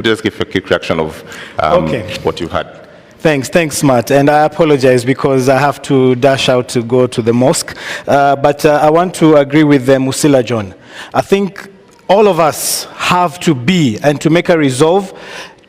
Just give a quick reaction of what you had. Thanks, Matt. And I apologize because I have to dash out to go to the mosque. But I want to agree with Musila John. I think all of us have to be and to make a resolve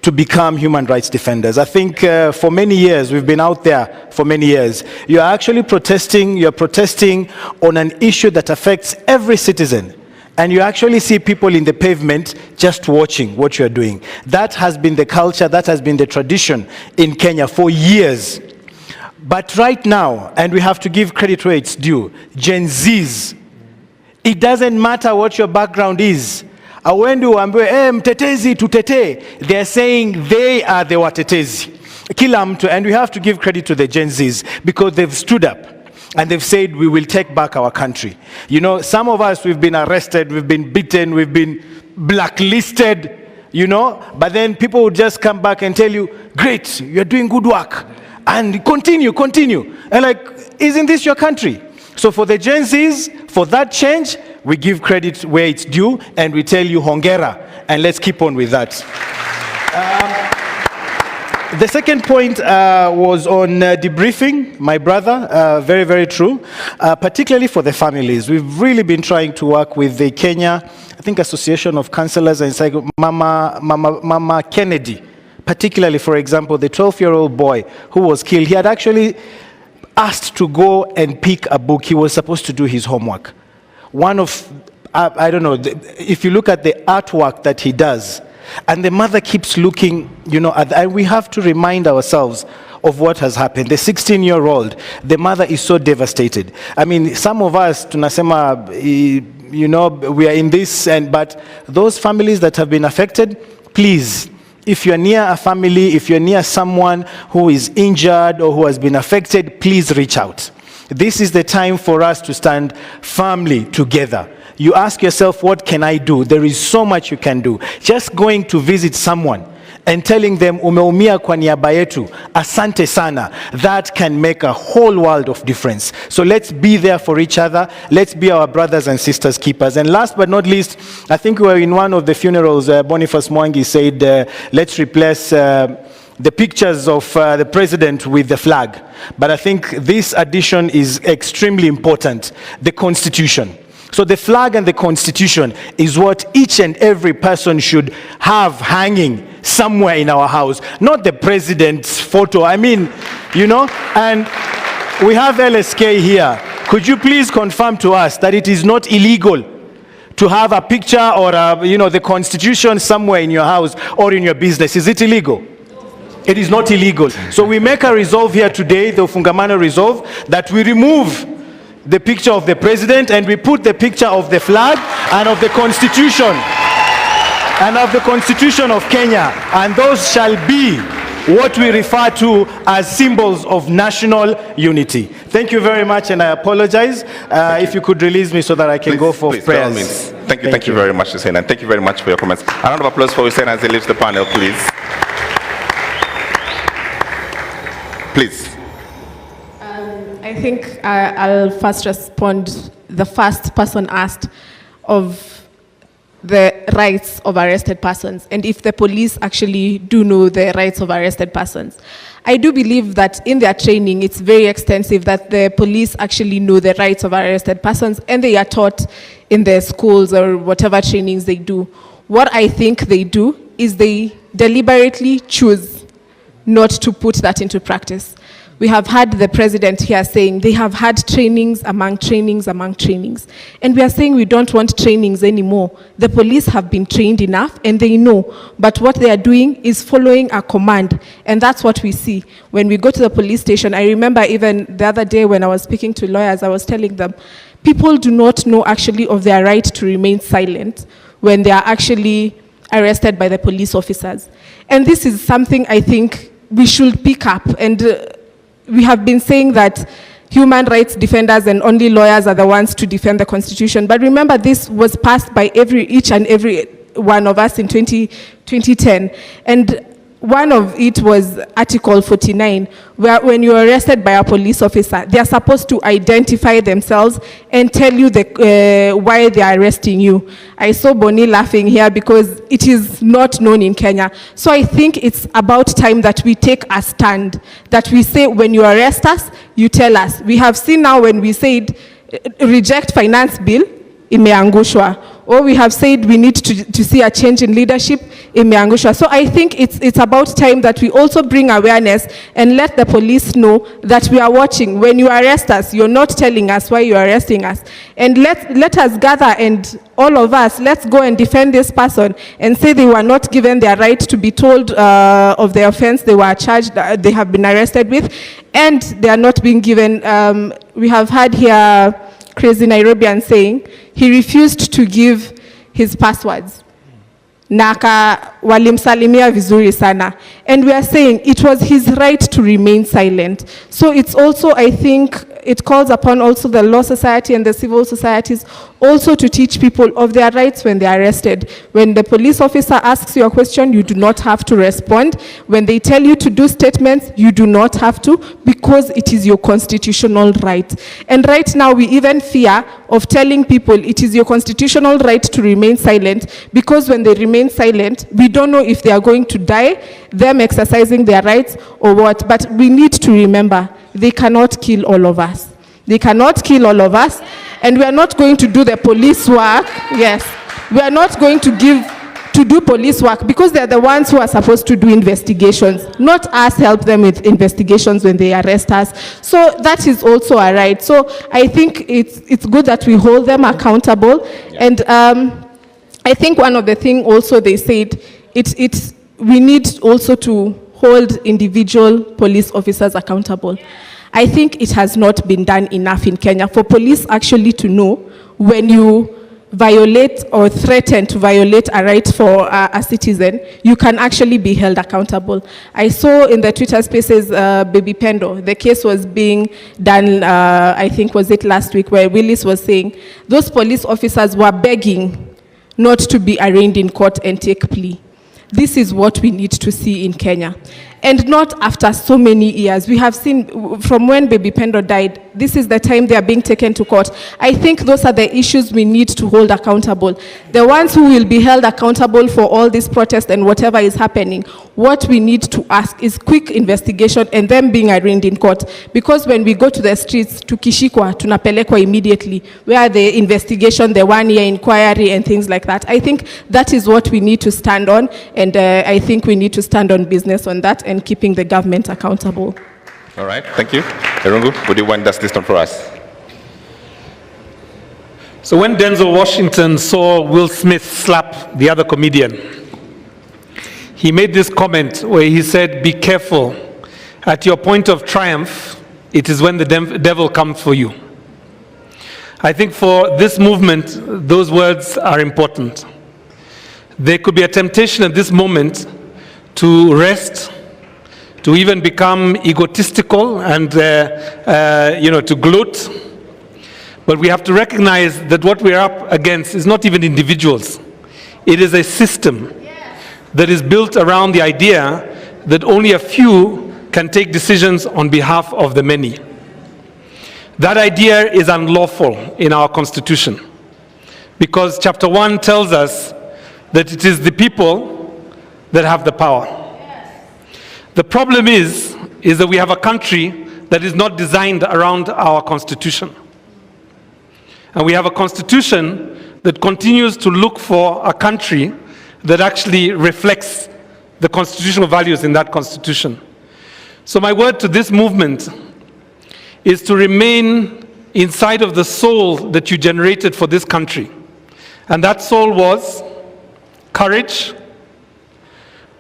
to become human rights defenders. I think for many years, we've been out there for many years. You're actually protesting, you're protesting on an issue that affects every citizen. And you actually see people in the pavement just watching what you're doing. That has been the culture, that has been the tradition in Kenya for years. But right now, and we have to give credit where it's due, Gen Zs, it doesn't matter what your background is. Awendu ambaye mtetezi tutete, they're saying they are the watetezi. Kila mtu, and we have to give credit to the Gen Zs because they've stood up. And they've said, we will take back our country. You know, some of us, we've been arrested, we've been beaten, we've been blacklisted, you know, but then people would just come back and tell you, great, you're doing good work, and continue. And like, isn't this your country? So for the Gen Zs, for that change, we give credit where it's due, and we tell you hongera, and let's keep on with that. The second point was on debriefing, my brother, very, very true, particularly for the families. We've really been trying to work with the Kenya, I think, Association of Counselors and Mama Kennedy, particularly, for example, the 12-year-old boy who was killed. He had actually asked to go and pick a book. He was supposed to do his homework. One of, I don't know, if you look at the artwork that he does, and the mother keeps looking, you know, and we have to remind ourselves of what has happened. The 16-year-old, the mother is so devastated. I mean, some of us, tunasema, you know, we are in this, but those families that have been affected, please, if you're near a family, if you're near someone who is injured or who has been affected, please reach out. This is the time for us to stand firmly together. You ask yourself, what can I do? There is so much you can do. Just going to visit someone and telling them, umeumia kwa niaba yetu, asante sana, that can make a whole world of difference. So let's be there for each other. Let's be our brothers and sisters keepers. And last but not least, I think we were in one of the funerals, Boniface Mwangi said, let's replace the pictures of the president with the flag. But I think this addition is extremely important, the Constitution. So the flag and the Constitution is what each and every person should have hanging somewhere in our house, not the president's photo. I mean, you know, and we have LSK here. Could you please confirm to us that it is not illegal to have a picture or you know, the Constitution somewhere in your house or in your business? Is it illegal? It is not illegal. So we make a resolve here today, the Ufungamano resolve, that we remove the picture of the president and we put the picture of the flag and of the Constitution and of the Constitution of Kenya, and those shall be what we refer to as symbols of national unity. Thank you very much, and I apologize. If you could release me so that I can go for prayers. Thank you very much, Hussein, and thank you very much for your comments. A round of applause for Hussein as he leaves the panel, please. Please. I think I'll first respond. The first person asked of the rights of arrested persons and if the police actually do know the rights of arrested persons. I do believe that in their training, it's very extensive that the police actually know the rights of arrested persons and they are taught in their schools or whatever trainings they do. What I think they do is they deliberately choose not to put that into practice. We have had the president here saying they have had trainings among trainings. And we are saying we don't want trainings anymore. The police have been trained enough and they know. But what they are doing is following a command. And that's what we see. When we go to the police station, I remember even the other day when I was speaking to lawyers, I was telling them, people do not know actually of their right to remain silent when they are actually arrested by the police officers. And this is something I think we should pick up. And we have been saying that human rights defenders and only lawyers are the ones to defend the Constitution. But remember, this was passed by each and every one of us in 2010. And one of it was Article 49, where when you're arrested by a police officer, they are supposed to identify themselves and tell you why they are arresting you. I saw Bonnie laughing here because it is not known in Kenya. So I think it's about time that we take a stand, that we say when you arrest us, you tell us. We have seen now when we said reject finance bill, imeangushwa. Or we have said we need to see a change in leadership, imeangushwa. So I think it's about time that we also bring awareness and let the police know that we are watching. When you arrest us, you're not telling us why you're arresting us. And let us gather, and all of us, let's go and defend this person and say they were not given their right to be told of the offense they were charged, they have been arrested with, and they are not being given. We have had here Crazy Nairobian saying he refused to give his passwords. Naka walimsalimia vizuri sana. And we are saying it was his right to remain silent. So it's also, I think, it calls upon also the law society and the civil societies also to teach people of their rights when they are arrested. When the police officer asks you a question, you do not have to respond. When they tell you to do statements, you do not have to, because it is your constitutional right. And right now we even fear of telling people it is your constitutional right to remain silent, because when they remain silent, we don't know if they are going to die, them exercising their rights or what. But we need to remember, they cannot kill all of us. They cannot kill all of us, and we are not going to do the police work. Yes, we are not going to do police work, because they are the ones who are supposed to do investigations, not us help them with investigations when they arrest us. So that is also a right. So I think it's good that we hold them accountable. Yeah. And I think one of the things also they said, we need also to hold individual police officers accountable. I think it has not been done enough in Kenya for police actually to know when you violate or threaten to violate a right for a citizen, you can actually be held accountable. I saw in the Twitter spaces, Baby Pendo, the case was being done, I think was it last week, where Willis was saying those police officers were begging not to be arraigned in court and take plea. This is what we need to see in Kenya. And not after so many years. We have seen from when Baby Pendo died, this is the time they are being taken to court. I think those are the issues we need to hold accountable. The ones who will be held accountable for all this protest and whatever is happening, what we need to ask is quick investigation and them being arraigned in court. Because when we go to the streets, tukishikwa, tunapelekwa immediately, where the investigation, the 1-year inquiry and things like that. I think that is what we need to stand on, and I think we need to stand on business on that and keeping the government accountable. All right, thank you. Erungu, would you wind this down for us? So when Denzel Washington saw Will Smith slap the other comedian, he made this comment where he said, "Be careful. At your point of triumph, it is when the devil comes for you." I think for this movement, those words are important. There could be a temptation at this moment to rest, to even become egotistical and to gloat. But we have to recognize that what we're up against is not even individuals. It is a system that is built around the idea that only a few can take decisions on behalf of the many. That idea is unlawful in our Constitution, because Chapter 1 tells us that it is the people that have the power. The problem is that we have a country that is not designed around our Constitution. And we have a Constitution that continues to look for a country that actually reflects the constitutional values in that Constitution. So my word to this movement is to remain inside of the soul that you generated for this country. And that soul was courage,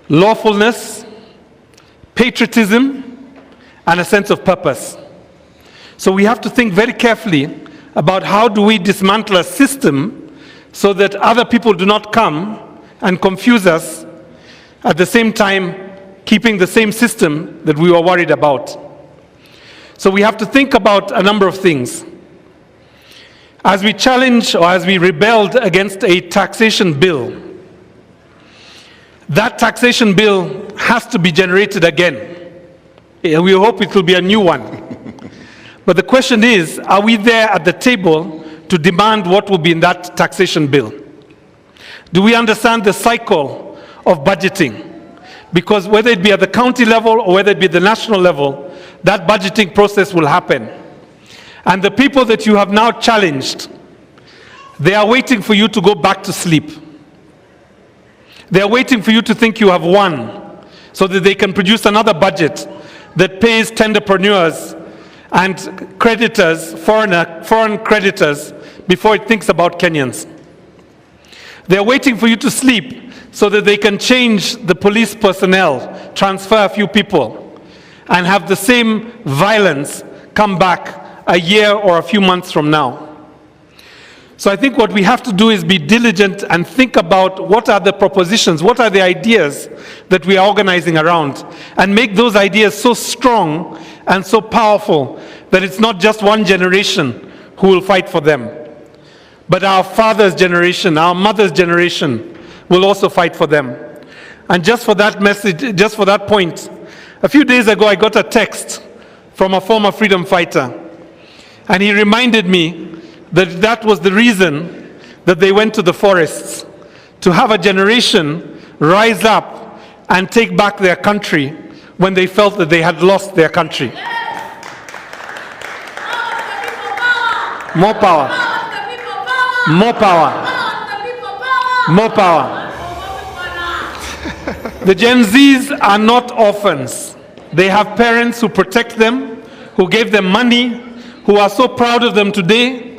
lawfulness, patriotism, and a sense of purpose. So we have to think very carefully about how do we dismantle a system so that other people do not come and confuse us, at the same time keeping the same system that we were worried about. So we have to think about a number of things. As we challenge or as we rebelled against a taxation bill, that taxation bill has to be generated again. We hope it will be a new one. But the question is, are we there at the table to demand what will be in that taxation bill? Do we understand the cycle of budgeting? Because whether it be at the county level or whether it be the national level, that budgeting process will happen. And the people that you have now challenged, they are waiting for you to go back to sleep. They are waiting for you to think you have won so that they can produce another budget that pays tenderpreneurs and creditors, foreign creditors, before it thinks about Kenyans. They are waiting for you to sleep so that they can change the police personnel, transfer a few people, and have the same violence come back a year or a few months from now. So I think what we have to do is be diligent and think about what are the propositions, what are the ideas that we are organizing around, and make those ideas so strong and so powerful that it's not just one generation who will fight for them, but our father's generation, our mother's generation will also fight for them. And just for that message, just for that point, a few days ago I got a text from a former freedom fighter, and he reminded me that that was the reason that they went to the forests, to have a generation rise up and take back their country when they felt that they had lost their country. More power. More power. More power. The Gen Zs are not orphans. They have parents who protect them, who gave them money, who are so proud of them today.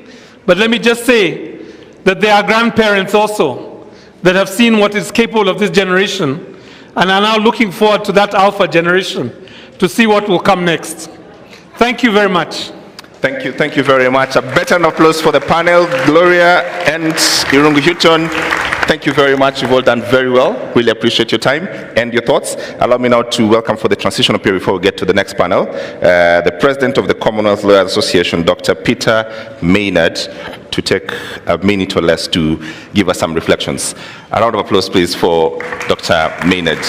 But let me just say that there are grandparents also that have seen what is capable of this generation and are now looking forward to that alpha generation to see what will come next. Thank you very much. Thank you very much. A better applause for the panel. Gloria and Irungu Houghton, thank you very much. You've all done very well. Really appreciate your time and your thoughts. Allow me now to welcome for the transitional period before we get to the next panel, the President of the Commonwealth Lawyers Association, Dr. Peter Maynard, to take a minute or less to give us some reflections. A round of applause, please, for Dr. Maynard.